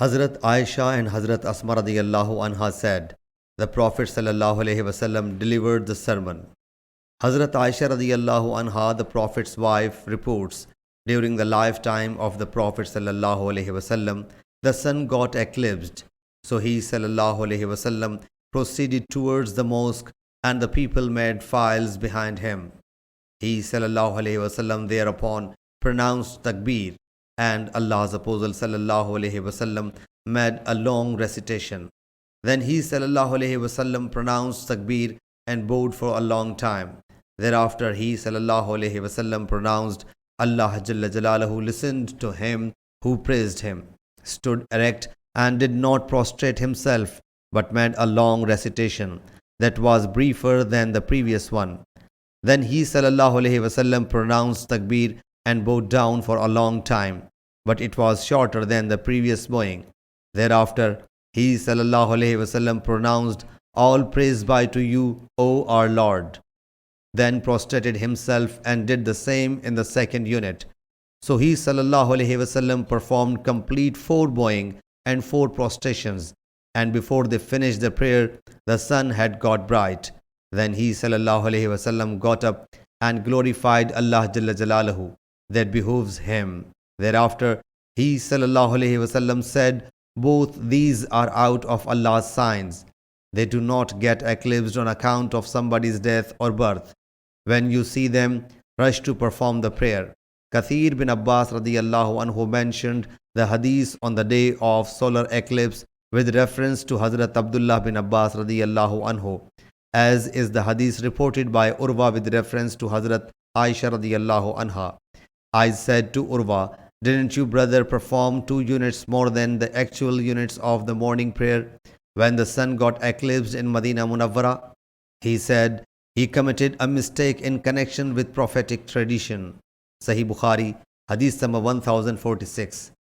Hazrat Aisha and Hazrat Asma radiyallahu anha said, the Prophet sallallahu alaihi wasallam delivered the sermon. Hazrat Aisha radiyallahu anha, the Prophet's wife, reports, during the lifetime of the Prophet sallallahu alaihi wasallam, the sun got eclipsed. So he sallallahu alaihi wasallam proceeded towards the mosque and the people made files behind him. He sallallahu alaihi wasallam thereupon pronounced takbeer, and Allah's Apostle sallallahu alaihi wasallam made a long recitation. Then he sallallahu alaihi wasallam pronounced takbeer and bowed for a long time. Thereafter he sallallahu alaihi wasallam pronounced Allah Jalla Jalaluhu, listened to him who praised him, stood erect and did not prostrate himself, but made a long recitation that was briefer than the previous one. Then he sallallahu alaihi wasallam pronounced takbeer and bowed down for a long time, but it was shorter than the previous bowing. Thereafter he sallallahu alaihi wasallam pronounced, all praise be to you, O our Lord. Then prostrated himself and did the same in the second unit. So he sallallahu alaihi wasallam performed complete 4 bowing and 4 prostrations, and before they finished the prayer, the sun had got bright. Then he sallallahu alaihi wasallam got up and glorified Allah Jalla Jalaluhu, that behooves him. Thereafter he sallallahu alaihi wasallam said, both these are out of Allah's signs. They do not get eclipsed on account of somebody's death or birth. When you see them, rush to perform the prayer. Kathir bin Abbas radiyallahu anhu mentioned the hadith on the day of solar eclipse with reference to Hazrat Abdullah bin Abbas radiyallahu anhu, as is the hadith reported by Urwa with reference to Hazrat Aisha radiyallahu anha. I said to Urwa, didn't you brother perform 2 units more than the actual units of the morning prayer when the sun got eclipsed in Madinah Munawwara? He said, he committed a mistake in connection with prophetic tradition. Sahih Bukhari, Hadith number 1046.